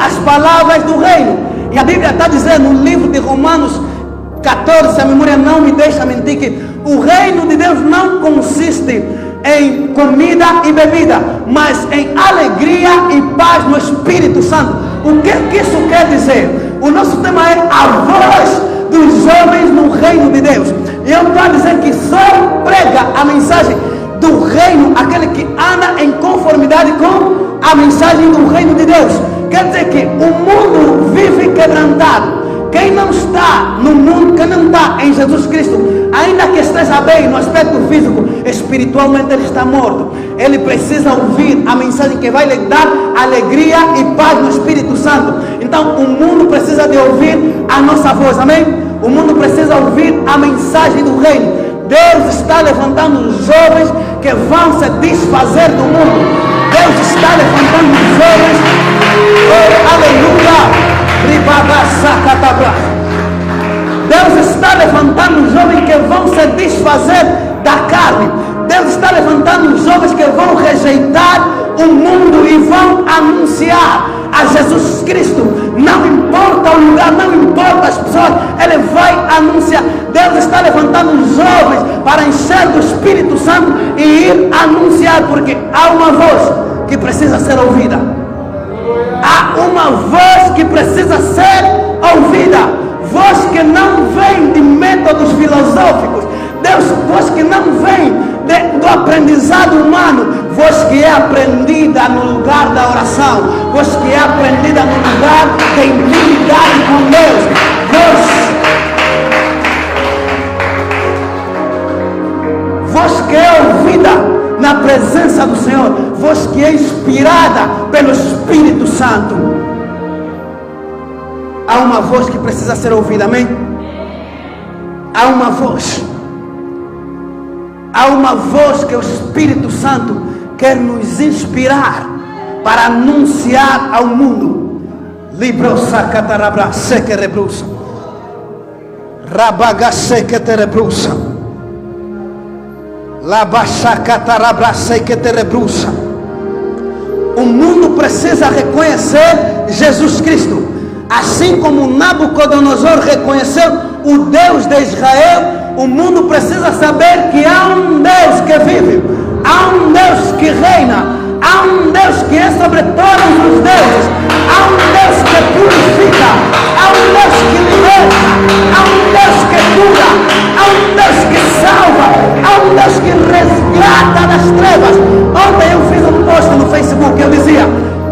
as palavras do reino. E a Bíblia está dizendo no livro de Romanos 14, se a memória não me deixa mentir, que o reino de Deus não consiste em comida e bebida, mas em alegria e paz no Espírito Santo. O que isso quer dizer? O nosso tema é a voz dos homens no reino de Deus. E eu estou a dizer que só prega a mensagem do reino aquele que anda em conformidade com a mensagem do reino de Deus. Quer dizer que o mundo vive quebrantado. Quem não está no mundo, quem não está em Jesus Cristo, ainda que esteja bem no aspecto físico, espiritualmente ele está morto. Ele precisa ouvir a mensagem que vai lhe dar alegria e paz no Espírito Santo. Então o mundo precisa de ouvir a nossa voz, amém? O mundo precisa ouvir a mensagem do reino. Deus está levantando jovens que vão se desfazer do mundo. Deus está levantando jovens, oh, aleluia. Deus está levantando jovens que vão se desfazer da carne. Deus está levantando jovens que vão rejeitar o mundo e vão anunciar a Jesus Cristo. Não importa o lugar, não importa as pessoas, Ele vai anunciar. Deus está levantando jovens para encher do Espírito Santo e ir anunciar, porque há uma voz que precisa ser ouvida. Há uma voz que precisa ser ouvida. Voz que não vem de métodos filosóficos. Voz que não vem do aprendizado humano. Voz que é aprendida no lugar da oração. Voz que é aprendida no lugar da intimidade com Deus. Voz que é ouvida na presença do Senhor, voz que é inspirada pelo Espírito Santo. Há uma voz que precisa ser ouvida, amém? Há uma voz que o Espírito Santo quer nos inspirar para anunciar ao mundo. Librosa catarabra seque rebrusa, rabaga seque terebrusa. O mundo precisa reconhecer Jesus Cristo, assim como Nabucodonosor reconheceu o Deus de Israel. O mundo precisa saber que há um Deus que vive, há um Deus que reina, há um Deus que é sobre todos os deuses, há um Deus que purifica, há um Deus que liberta, há um Deus que cura, há um Deus que salva, há um Deus que resgata das trevas. Ontem eu fiz um post no Facebook, eu dizia: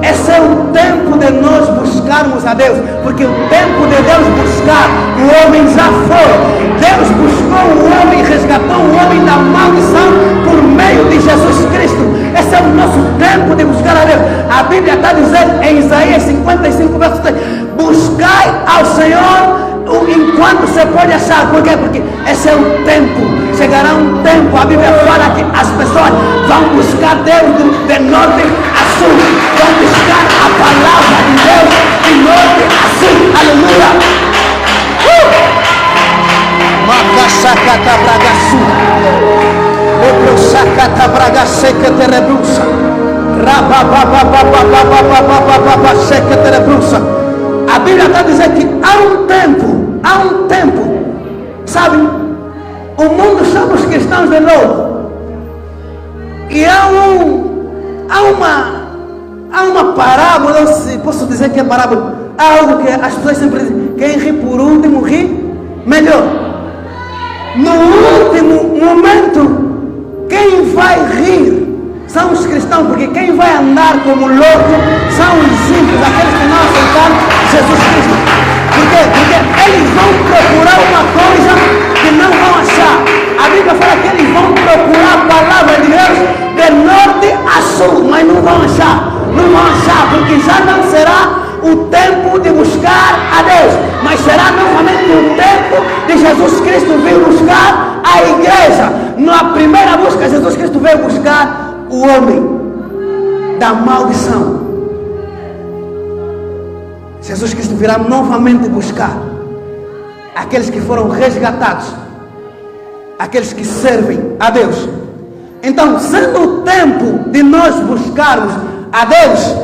esse é o tempo de nós buscarmos a Deus, porque o tempo de Deus buscar o homem já foi. Deus buscou o homem, resgatou o homem da maldição por meio de Jesus Cristo. Esse é o nosso tempo de buscar a Deus. A Bíblia está dizendo em Isaías 55, verso 3: buscai ao Senhor enquanto você pode achar. Por quê? Porque esse é o tempo. Chegará um tempo, a Bíblia fala que as pessoas vão buscar Deus de norte a sul, vão buscar a palavra de Deus de norte a sul. Aleluia. Macachacata braga sul, lebrosacata braga seca terebrusa, rabababababababababababa seca terebrusa. A Bíblia está dizendo que há um tempo, sabe? O mundo chama os cristãos de louco. E há uma parábola, eu se posso dizer que é parábola, há algo que as pessoas sempre dizem: quem ri por último ri melhor. No último momento, quem vai rir são os cristãos, porque quem vai andar como louco são os ímpios, aqueles que não aceitaram Jesus Cristo. Por quê? Porque eles vão procurar uma coisa que não vão achar. A Bíblia fala que eles vão procurar a palavra de Deus de norte a sul, mas não vão achar. Não vão achar, porque já não será o tempo de buscar a Deus, mas será novamente o tempo de Jesus Cristo vir buscar a igreja. Na primeira busca, Jesus Cristo veio buscar o homem da maldição. Jesus Cristo virá novamente buscar aqueles que foram resgatados, aqueles que servem a Deus. Então, sendo o tempo de nós buscarmos a Deus,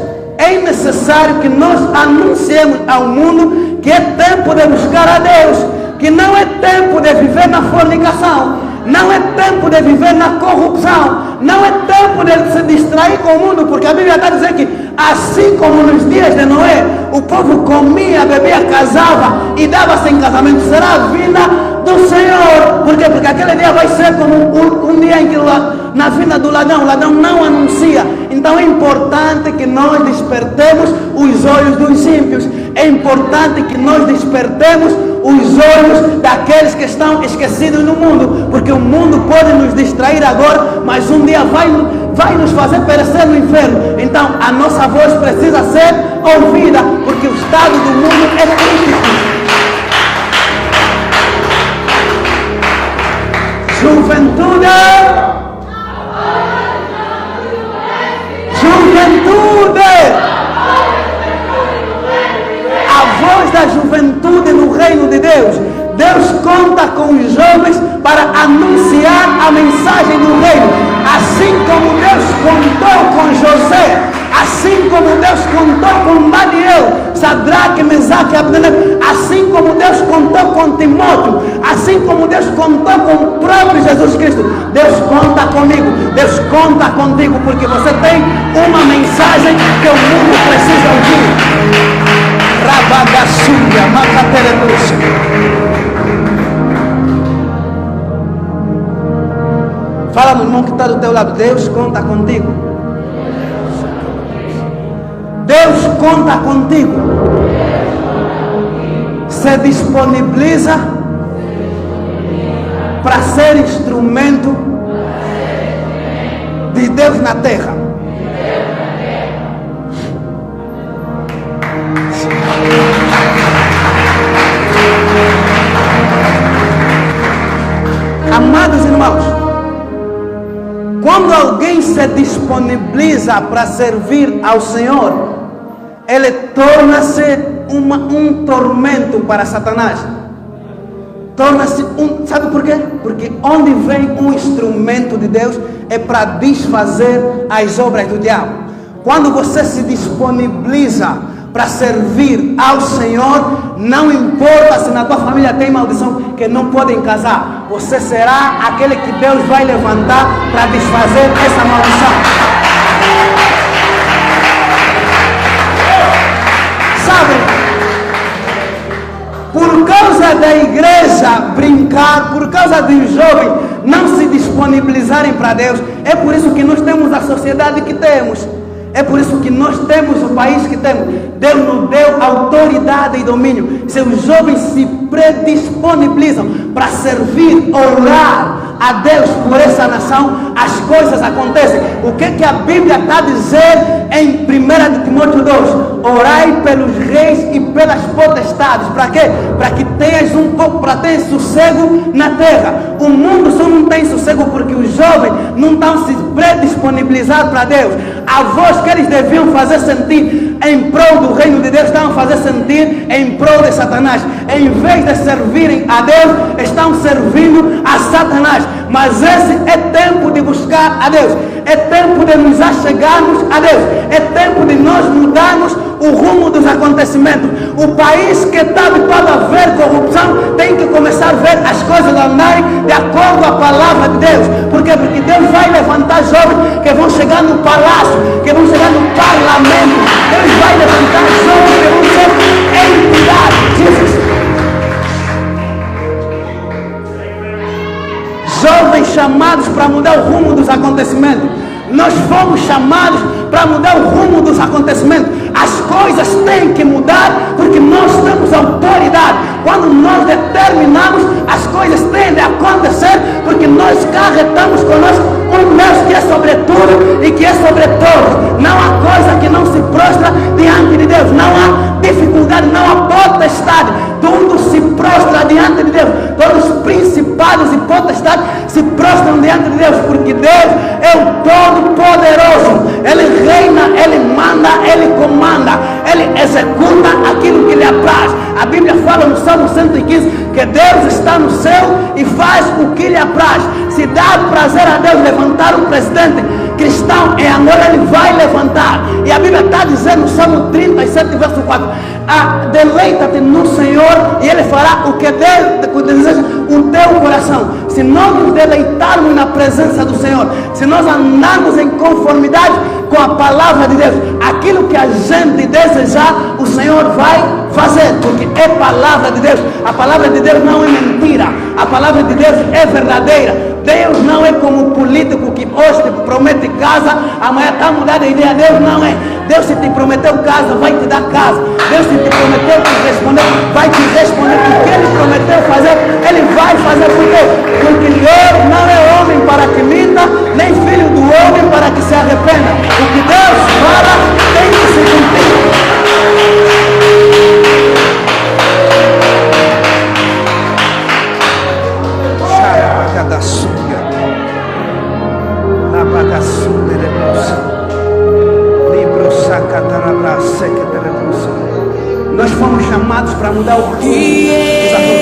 é necessário que nós anunciemos ao mundo que é tempo de buscar a Deus, que não é tempo de viver na fornicação, não é tempo de viver na corrupção, não é tempo de se distrair com o mundo, porque a Bíblia está dizendo que assim como nos dias de Noé, o povo comia, bebia, casava e dava-se em casamento, será a vinda do Senhor. Por quê? Porque aquele dia vai ser como um dia em que na vinda do ladrão, o ladrão não anuncia. Então é importante que nós despertemos os olhos dos ímpios. É importante que nós despertemos os olhos daqueles que estão esquecidos no mundo, porque o mundo pode nos distrair agora, mas um dia vai nos fazer perecer no inferno. Então a nossa voz precisa ser ouvida, porque o estado do mundo é crítico. Juventude, a voz da juventude no reino de Deus. Deus conta com os jovens para anunciar a mensagem do reino. Assim como Deus contou com José, assim como Deus contou com Daniel, Sadraque, Mesaque e Abdenego, assim como Deus contou com Timóteo, assim como Deus contou com o próprio Jesus Cristo, Deus conta comigo, Deus conta contigo, porque você tem uma mensagem que o mundo precisa ouvir. Rabagassúria, Macaterebuxa. Fala no irmão que está do teu lado. Deus conta contigo. Deus conta contigo. Se disponibiliza para ser instrumento de Deus na terra. Amados irmãos, quando alguém se disponibiliza para servir ao Senhor, ele torna-se um tormento para Satanás. Torna-se sabe por quê? Porque onde vem um instrumento de Deus é para desfazer as obras do diabo. Quando você se disponibiliza para servir ao Senhor, não importa se na tua família tem maldição que não podem casar, você será aquele que Deus vai levantar para desfazer essa maldição. Sabe, por causa da igreja brincar, por causa dos jovens não se disponibilizarem para Deus, é por isso que nós temos a sociedade que temos. É por isso que nós temos o país que temos. Deus nos deu autoridade e domínio. Se os jovens se predisponibilizam para servir, orar a Deus por essa nação, as coisas acontecem. O que a Bíblia está a dizer em 1 Timóteo 2? Orai pelos reis e pelas potestades. Para quê? Para que tenhas para ter sossego na terra. O mundo só não tem sossego porque os jovens não estão se predisponibilizados para Deus. A voz que eles deviam fazer sentir em prol do reino de Deus, estão a fazer sentir em prol de Satanás. Em vez de servirem a Deus, estão servindo a Satanás. Mas esse é tempo de buscar a Deus. É tempo de nos achegarmos a Deus. É tempo de nós mudarmos o rumo dos acontecimentos. O país que está habituado a ver corrupção tem que começar a ver as coisas andarem de acordo com a palavra de Deus. Por quê? Porque Deus vai levantar jovens que vão chegar no palácio, que vão chegar no parlamento. Deus vai levantar jovens que vão ser entidades. Jesus. Jovens chamados para mudar o rumo dos acontecimentos. Nós fomos chamados para mudar o rumo dos acontecimentos. As coisas têm que mudar porque nós temos autoridade. Quando nós determinamos, as coisas têm de acontecer porque nós carregamos conosco um Deus que é sobre tudo e que é sobre todos. Não há coisa que não se prostra diante de Deus. Não há dificuldade, não há potestade. Tudo se prostra diante de Deus. Todos os principados e potestades se prostram diante de Deus, porque Deus é o Todo-Poderoso. Ele reina, Ele manda, Ele comanda, Ele executa aquilo que lhe apraz. A Bíblia fala no Salmo 115 que Deus está no céu e faz o que lhe apraz. Se dá prazer a Deus levantar um presidente cristão é agora, ele vai levantar. E a Bíblia está dizendo no Salmo 37, verso 4: deleita-te no Senhor e Ele fará o que deseja o teu coração. Se nós nos deleitarmos na presença do Senhor, se nós andarmos em conformidade com a palavra de Deus, aquilo que a gente desejar, o Senhor vai fazer, porque é palavra de Deus. A palavra de Deus não é mentira, a palavra de Deus é verdadeira. Deus não é como o político que hoje te promete casa, amanhã está mudando de ideia. Deus não é. Deus, se te prometeu casa, vai te dar casa. Deus, se te prometeu te responder, vai te responder. O que Ele prometeu fazer, Ele vai fazer. Por quê? Porque Deus não é homem para que minta, nem filho do homem para que se arrependa. O que Deus fala tem que se cumprir. Nós fomos chamados para mudar o rumo dos acontecimentos.